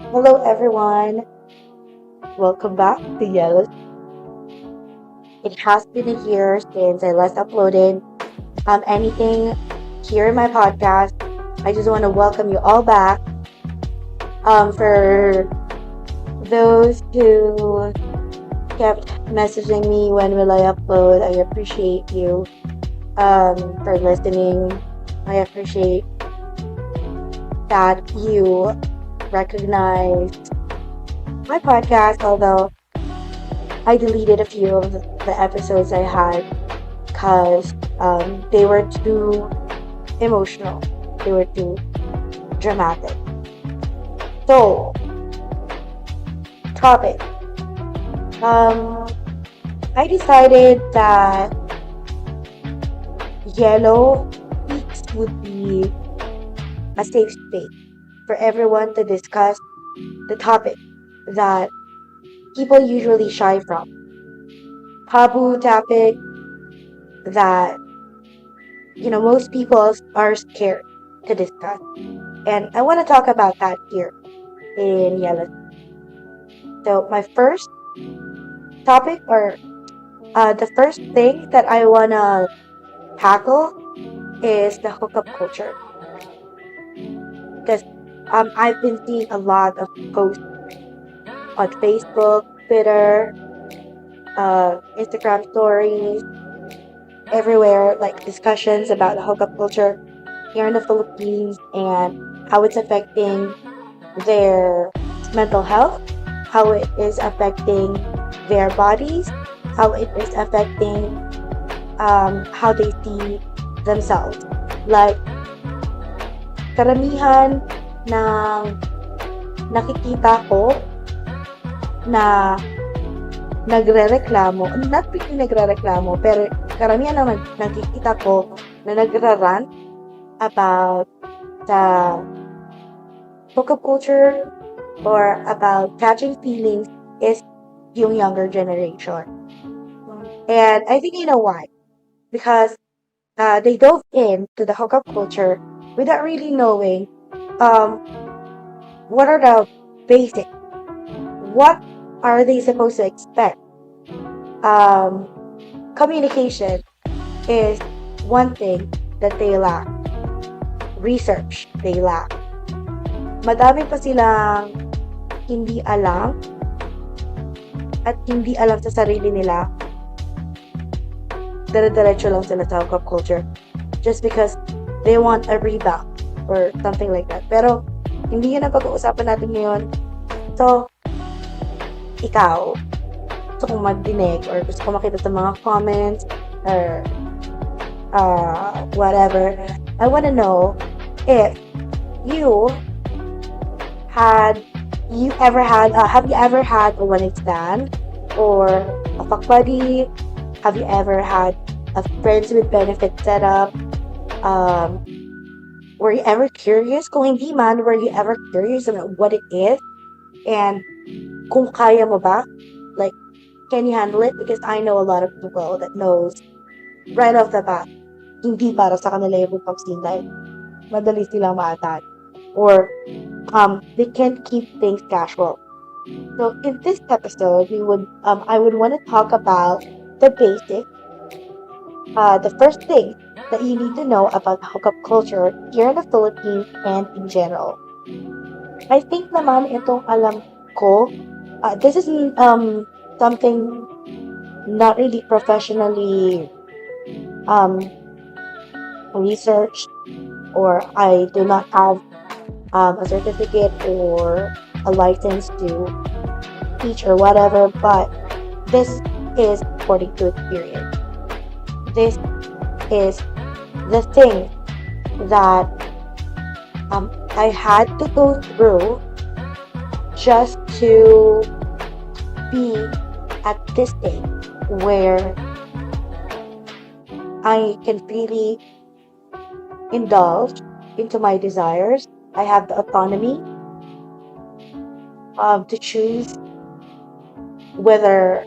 Hello, everyone. Welcome back to YELO. It has been a year since I last uploaded anything here in my podcast. I just want to welcome you all back. For those who kept messaging me when will I upload, I appreciate you for listening. I appreciate that you recognize my podcast, although I deleted a few of the episodes I had because they were too emotional. They were too dramatic. So, topic. Um, I decided that YELO Weeks would be a safe space for everyone to discuss the topic that people usually shy from. Taboo topic that most people are scared to discuss. And I want to talk about that here in Yellow. So my first topic or the first thing that I want to tackle is the hookup culture. Because I've been seeing a lot of posts on Facebook, Twitter, Instagram stories, everywhere, like discussions about the hookup culture here in the Philippines and how it's affecting their mental health, how it is affecting their bodies, how it is affecting how they see themselves. Like, karamihan ng nakikita ko na nagrereklamo, not really nagrereklamo, pero karamihan ng nakikita ko na nagrarant about the hookup culture or about catching feelings is yung younger generation. And I think you know why. Because they dove into the hookup culture without really knowing um, what are the basics. What are they supposed to expect? Communication is one thing that they lack. Research, they lack. Madami pa silang hindi alam at hindi alam sa sarili nila. Dire-diretso lang sila sa hookup culture just because they want a rebound or something like that. Pero hindi yun ang pag-uusapan natin ngayon. So, ikaw, gusto kong magdinig or gusto kong makita sa mga comments or whatever, I want to know if you have you ever had a one night stand or a fuck buddy? Have you ever had a friends with benefit setup? Were you ever curious? Kung hindi man, were you ever curious about what it is? And kung kaya mo ba? Like, can you handle it? Because I know a lot of people that knows right off the bat, hindi para sa kanila yung hookup scene dahil madali silang maatan. Or they can't keep things casual. So in this episode, I would want to talk about the basics, the first thing that you need to know about hookup culture here in the Philippines and in general. I think naman itong alam ko, this is something not really professionally researched, or I do not have a certificate or a license to teach or whatever, but this is according to experience. This is the thing that I had to go through just to be at this stage where I can freely indulge into my desires. I have the autonomy to choose whether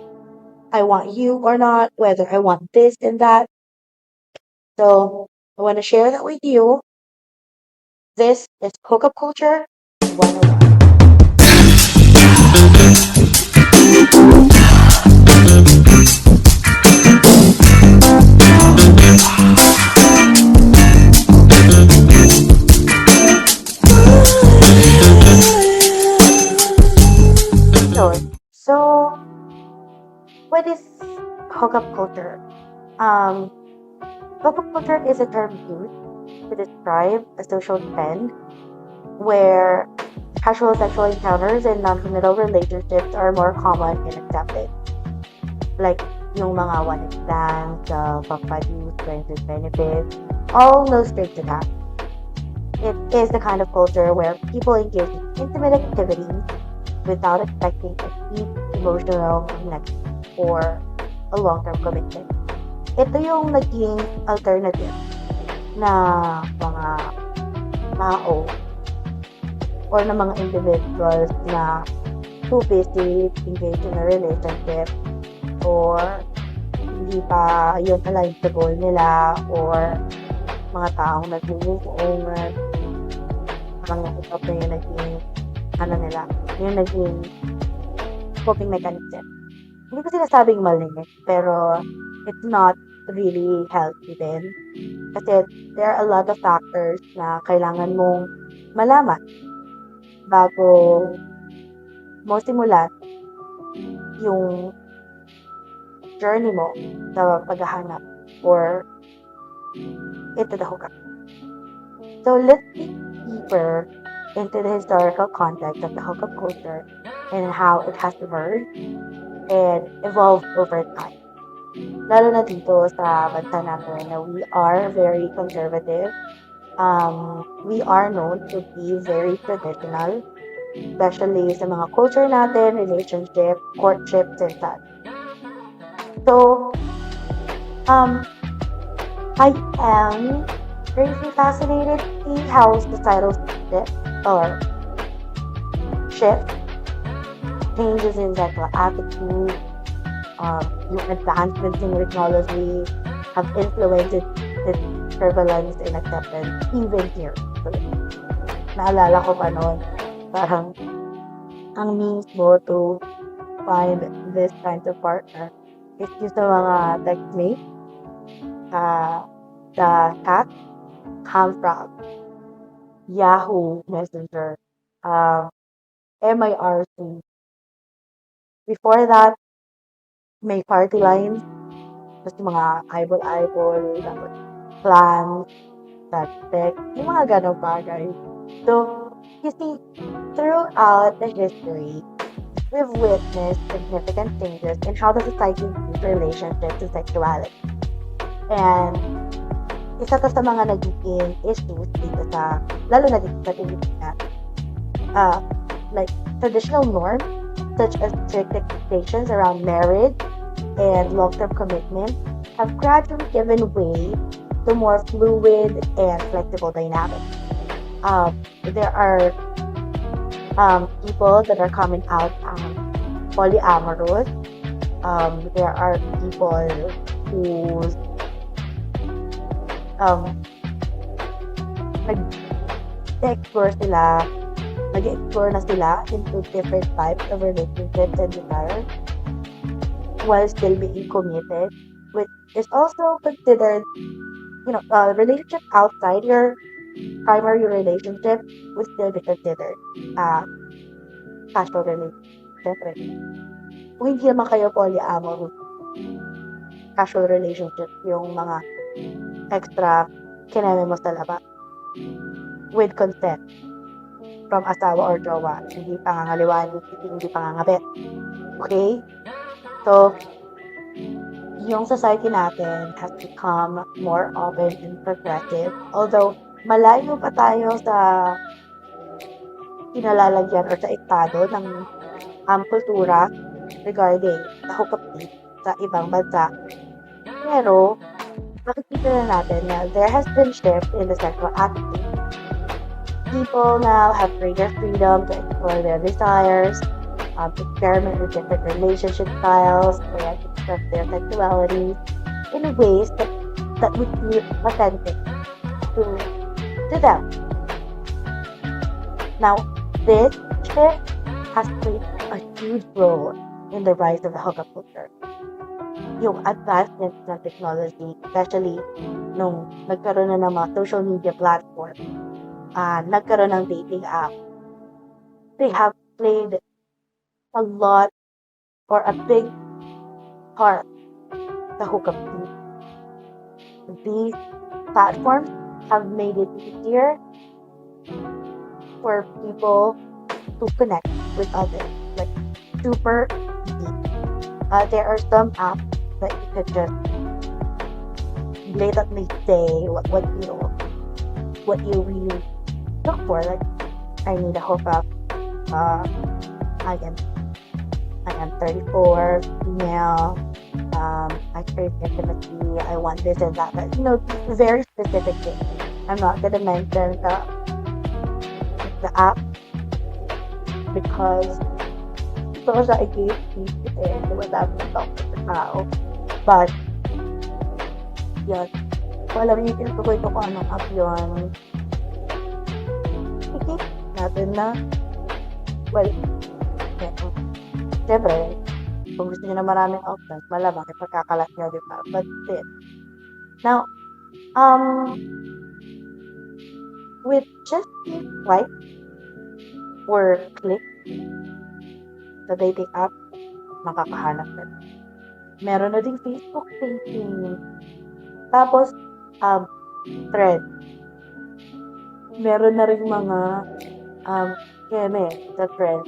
I want you or not, whether I want this and that. So I want to share that with you. This is hookup culture 101. Yun. So, what is hookup culture? Um, Hookup culture is a term used to describe a social trend where casual sexual encounters and non-committal relationships are more common and accepted. Like yung mga one night stands, fuck buddies, friends with benefits, all no strings attached. It is the kind of culture where people engage in intimate activities without expecting a deep emotional connection or a long-term commitment. Ito yung naging alternative na mga tao or na mga individuals na too busy engaged in a relationship or hindi pa yun align sa goal nila or mga taong nag-move on mga ito pa yung naging nila, yung naging coping mechanism. Hindi ko sinasabing mali, pero it's not really healthy din. Kasi there are a lot of factors na kailangan mong malaman bago mo simulan yung journey mo sa paghahanap or into the hookup. So let's dig deeper into the historical context of the hookup culture and how it has emerged and evolved over time. Lalo na dito sa bansa natin na we are very conservative. We are known to be very traditional, especially sa mga culture natin, relationship, courtships, and such. So, I am very fascinated to see how societal shift changes in sexual attitude, yung advancements in technology have influenced its prevalence and acceptance even here. So, naalala ko pa noon, parang ang means mo to find this kind of partner is yung sa mga textmates, the chat, Hamfrog, Yahoo Messenger, MIRC. Before that, may party lines, tapos yung mga eyeball, tapos plans, text, yung mga ganong bagay. So, you see, throughout the history, we've witnessed significant changes in how the society views relationships and sexuality. And isa to sa mga nagiging issues dito sa, lalo na dito sa Pilipinas, like traditional norms such as strict expectations around marriage and long-term commitment have gradually given way to more fluid and flexible dynamics. There are people that are coming out polyamorous. There are people who's nag-explore na sila into different types of relationships and desires while still being committed, which is also considered, relationship outside your primary relationship would still be considered casual relationship. Kung hindi naman kayo polyamorous, casual relationship, yung mga extra kineme mo sa labas with consent from asawa or jowa, hindi pangangaliwan, hindi pangangabet. Okay? So, yung society natin has become more open and progressive. Although, malayo pa tayo sa kinalalagyan or sa estado ng kultura regarding sa hookup sa ibang bansa. Pero, makikita na natin na there has been shift in the sexual attitude. People now have greater freedom to explore their desires, experiment with different relationship styles, and express their sexuality in ways that would feel authentic to them. Now, this shift has played a huge role in the rise of the hookup culture. Yung advancements ng technology, especially nung nagkaroon na ng mga social media platform, nagkaroon ng dating app, they have played a lot or a big part sa hookup scene. These platforms have made it easier for people to connect with others, like super easy. There are some apps that you could just blatantly say what you really look for. Like, I need a hookup. Uh, I am 34, female. I crave intimacy. I want this and that. But very specific things. I'm not gonna mention the app because ito siya i-gate and wala mo talk sa tao. But yun. Kung alam niyo, tinutukoy ko kung anong app yun. I-gate natin na well, yun. Siyempre, kung gusto niyo na maraming options, malamang ipagkakalat niyo, di ba? But still. Now, with just a swipe or click sa dating app, makakahanap na. Meron na ding Facebook dating. Tapos, thread. Meron na rin mga sa thread.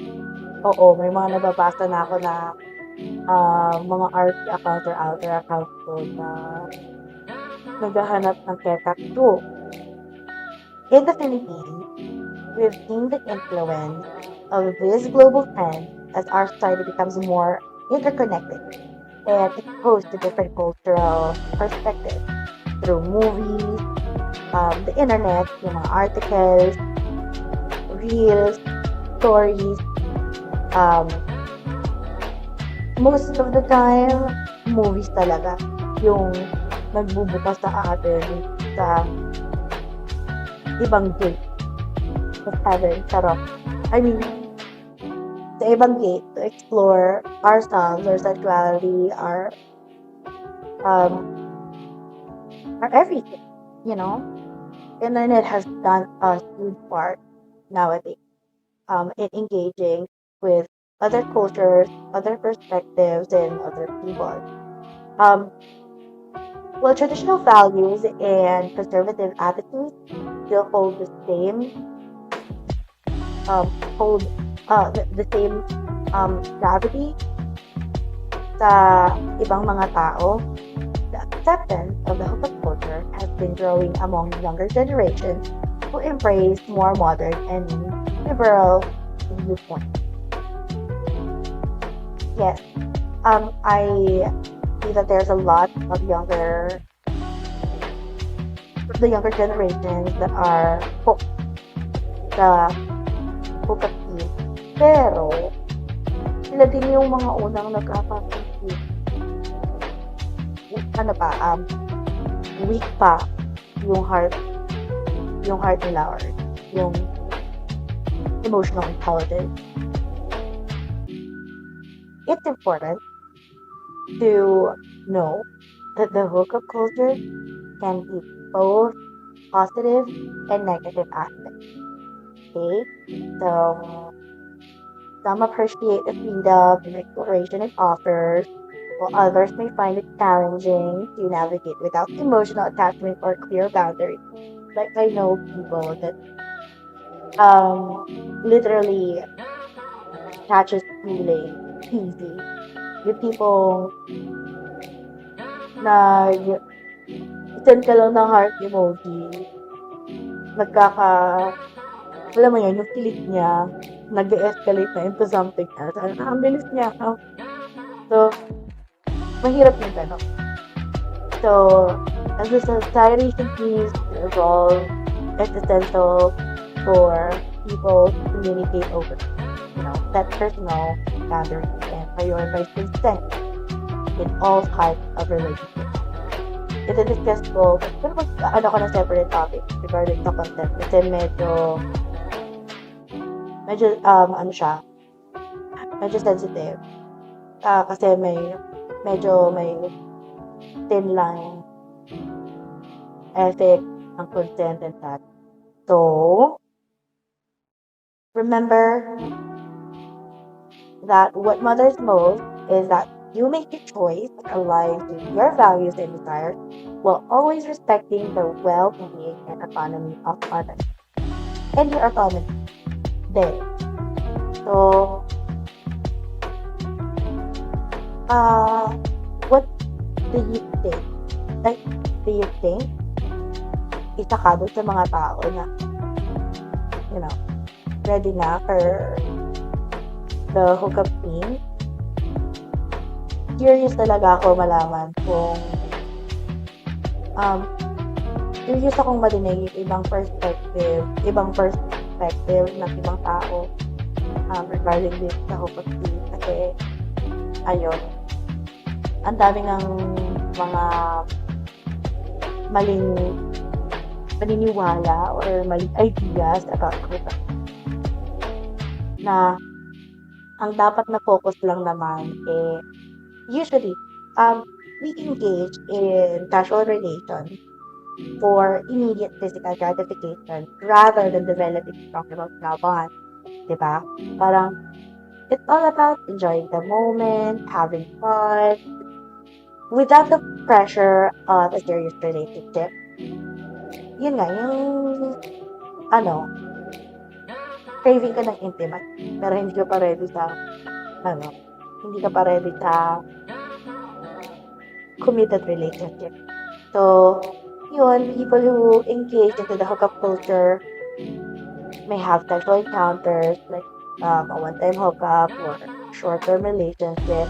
Oo, may mga nababasa na ako na mga RP accounts or outer accounts ko na naghahanap ng kekak too. In the Philippines, we've seen the influence of this global trend as our society becomes more interconnected and exposed to different cultural perspectives through movies, the internet, yung mga articles, reels, stories. Most of the time, movies talaga yung nagbubukas sa atin sa ibang gate of heaven, charot. I mean, sa ibang gate to explore ourselves, our sexuality, our everything, Internet has done a huge part nowadays in engaging with other cultures, other perspectives, and other people. While traditional values and conservative attitudes still hold the same gravity sa ibang mga tao, the acceptance of the hookup culture has been growing among younger generations who embrace more modern and liberal viewpoints. Yes, I see that there's a lot of the younger generations that are hooked sa hookup scene. Pero, sila din yung mga unang nagkakasakit. Weak pa yung heart nila or yung emotional intelligence. It's important to know that the hookup culture can be both positive and negative aspects. Okay? So, some appreciate the freedom and exploration it offers, while others may find it challenging to navigate without emotional attachment or clear boundaries. Like, I know people that literally catches feeling easy. Yung tipong send ka lang ng heart emoji, alam mo yun, yung kilit niya, nag-escalate na into something else. Ang bilis niya. So, mahirap yung gano'n. So, as a society continues to evolve, it's essential for people to communicate over, set personal boundaries and prioritize consent in all types of relationships. Ito discuss ko, pero ko na separate topic regarding sa consent kasi medyo medyo sensitive. Kasi medyo may thin line ethic ng consent and that. So, remember that what matters most is that you make a choice that aligns with your values and desires while always respecting the well-being and autonomy of others and your autonomy there. So, what do you think? Like, do you think isa ka doon sa mga tao na, ready na for the hookup scene? Curious talaga ako malaman kung curious akong marinig yung ibang perspective ng ibang tao regarding this sa hookup scene. Kasi, ayun, ang dami ng mga maling paniniwala or maling ideas about hookup na ang dapat na focus lang naman usually we engage in casual relations for immediate physical gratification rather than developing strong emotional bonds, diba? Parang it's all about enjoying the moment, having fun without the pressure of a serious relationship. Yun nga, yung craving ka ng intimate, pero hindi ka pa ready sa committed relationship. So, yun, people who engage into the hookup culture may have sexual encounters like a one-time hookup or short-term relationship.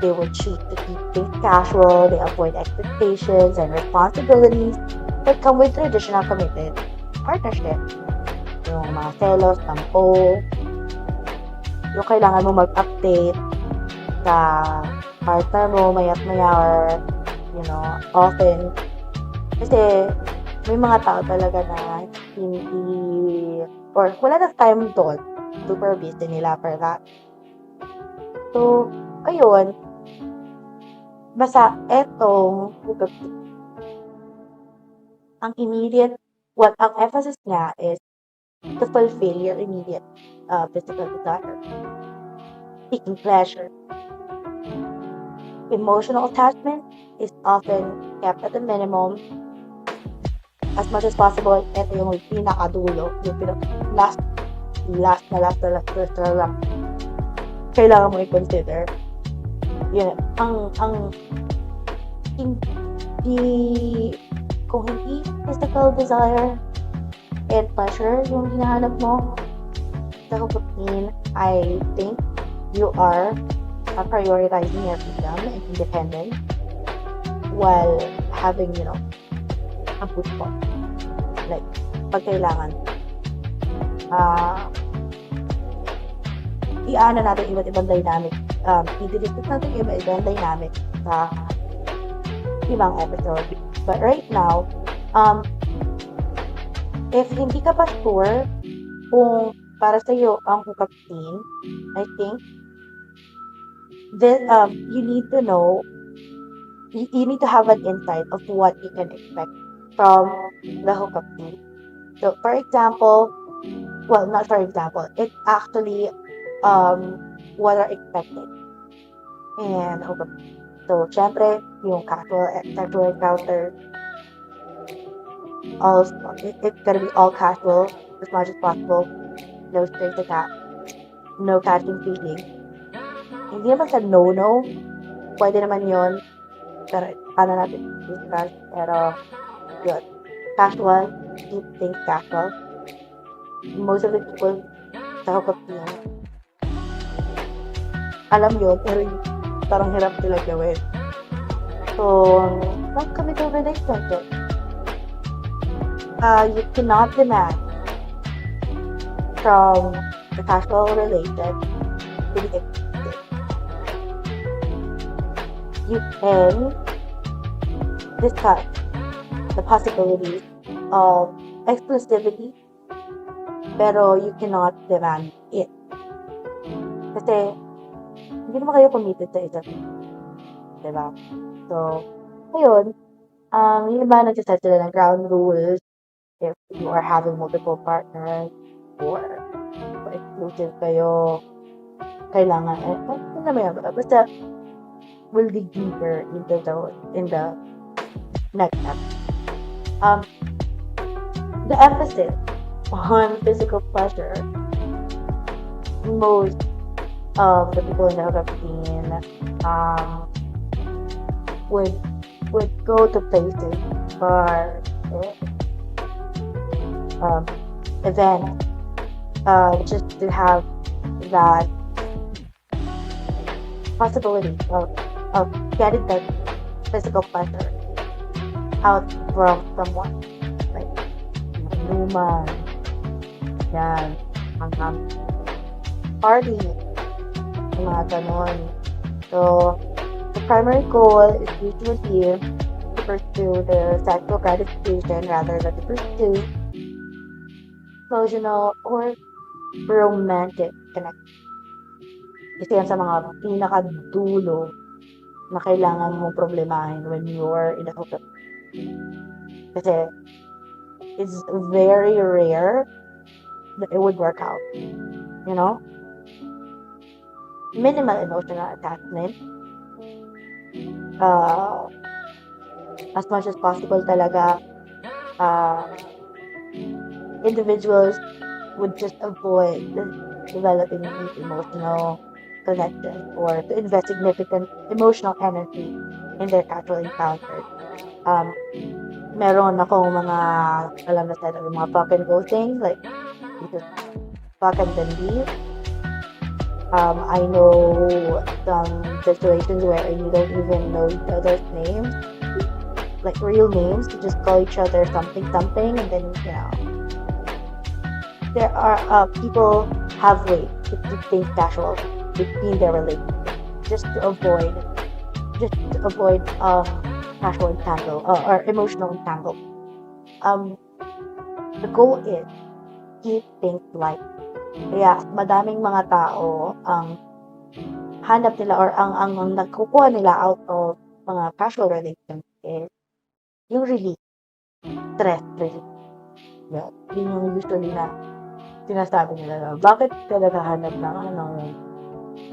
They will choose to keep things casual. They avoid expectations and responsibilities that come with traditional committed partnership. Yung mga selos, tampo, yung kailangan mo mag-update sa partner mo mayat-maya or, often. Kasi may mga tao talaga na hindi, or wala na time doon. Super busy nila for that. So, ayun, basta etong ang emphasis niya is to fulfill your immediate physical desire, seeking pleasure. Emotional attachment is often kept at a minimum as much as possible. Ito yung pinakadulo, yung last lang kailangan mo i-consider. Yun, kung hindi physical desire and pleasure yung hinahanap mo sa hookup scene, I think you are prioritizing your freedom and independence while having, a push point. Like, pag kailangan, i-ano natin iba't ibang dynamic. I-discuss natin iba't ibang dynamic sa ibang episode. But right now, if hindi ka pa sure kung para sa'yo ang hookup scene, I think this, you need to know, you need to have an insight of what you can expect from the hookup scene. So, for example, well, not for example, it's actually what are expected and hookup scene. So, syempre, yung casual sexual encounter, it's gonna be all casual as much as possible. No strings attached. No catching feelings. Hindi naman sa no-no. Pwede naman yun. Pero, paano natin discuss? Pero, yun. Casual. Keep things casual. Most of the people sa hookup scene, alam yun, pero parang hirap sila gawin. So, not committed relationship. You cannot demand from the casual relation to be exclusive. You can discuss the possibilities of exclusivity, pero you cannot demand it. Kasi, hindi hindi naman kayo committed sa isa't isa, diba? So, ayun, yung iba nagsiset sila ng ground rules if you are having multiple partners or exclusive kayo, kailangan, ano naman yan, basta we'll dig deeper into those in the next episode. The emphasis on physical pleasure, most of the people in the hookup scene would go to places, bars, events, just to have that possibility of getting that physical pleasure out from someone. Like, luman, yan, party, yung mga ganon. So, the primary goal is usually to pursue the sexual gratification rather than to pursue emotional or romantic connection. Kasi yan sa mga pinakadulo na kailangan mong problemahin when you're in a hookup. Kasi it's very rare that it would work out. You know? Minimal emotional attachment. As much as possible talaga, individuals would just avoid developing deep emotional connection or to invest significant emotional energy in their casual encounters. Meron akong mga, alam na sa mga fuck and go things, like, you just fuck and then leave. I know some situations where you don't even know each other's names, like real names, you just call each other something, and then, you know, there are people have ways to keep things casual between their relationship, just to avoid casual entangle or emotional entangle. The goal is keep things light. Kaya madaming mga tao ang hanap nila or ang nakukuha nila out of mga casual relationships is yung relief, stress relief. Yeah, yun yung usually na sinasabi nila na, bakit ka naghahanap ng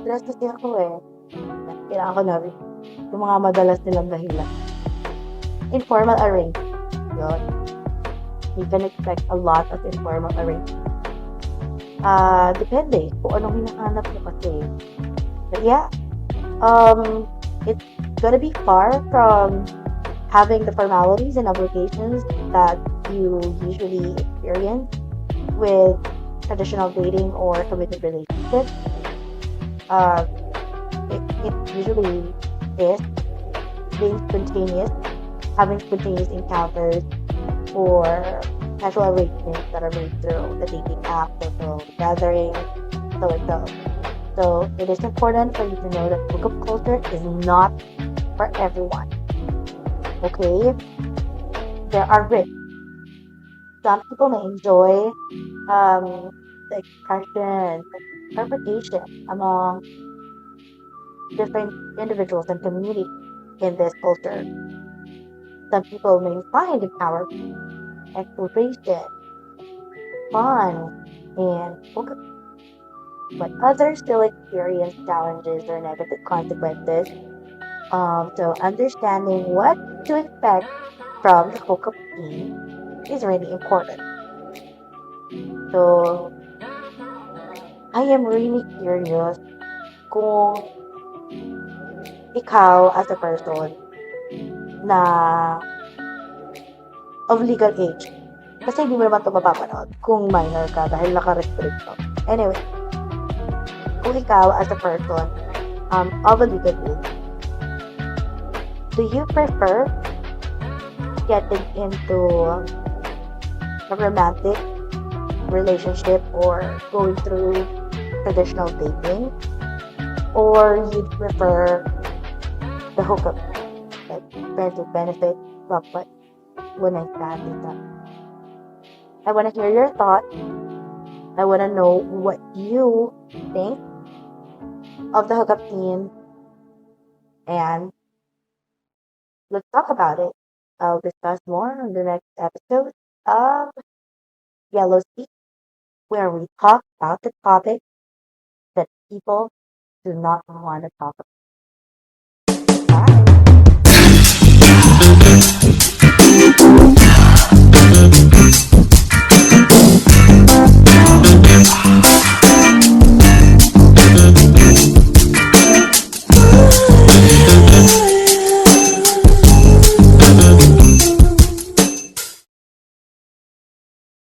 stress kasi ako kailangan ko na rin. Yung mga madalas nilang dahilan. Informal arrangement. Yun. You can expect a lot of informal arrangement. Depende kung anong hinahanap mo kasi. But yeah, it's gonna be far from having the formalities and obligations that you usually experience with traditional dating or committed relationships. It usually is being spontaneous, having spontaneous encounters or casual arrangements that are made through the dating app, social gathering, so it goes. So it is important for you to know that hookup culture is not for everyone. Okay? There are risks. Some people may enjoy the expression, interpretation among different individuals and communities in this culture. Some people may find it powerful, exploration, fun, and hookup. But others still experience challenges or negative consequences. So understanding what to expect from the hookup scene is really important. So I am really curious kung ikaw as a person na of legal age. Kasi hindi mo naman ito mapapanood kung minor ka dahil naka-restrict to. Anyway, kung ikaw as a person of a legal age, do you prefer getting into a romantic relationship or going through traditional dating? Or you'd prefer the hookup, like friends with benefits, but when I stand in that? I want to hear your thoughts. I want to know what you think. of the hookup scene, and let's talk about it. I'll discuss more on the next episode of Yellow Speak, where we talk about the topic that people do not want to talk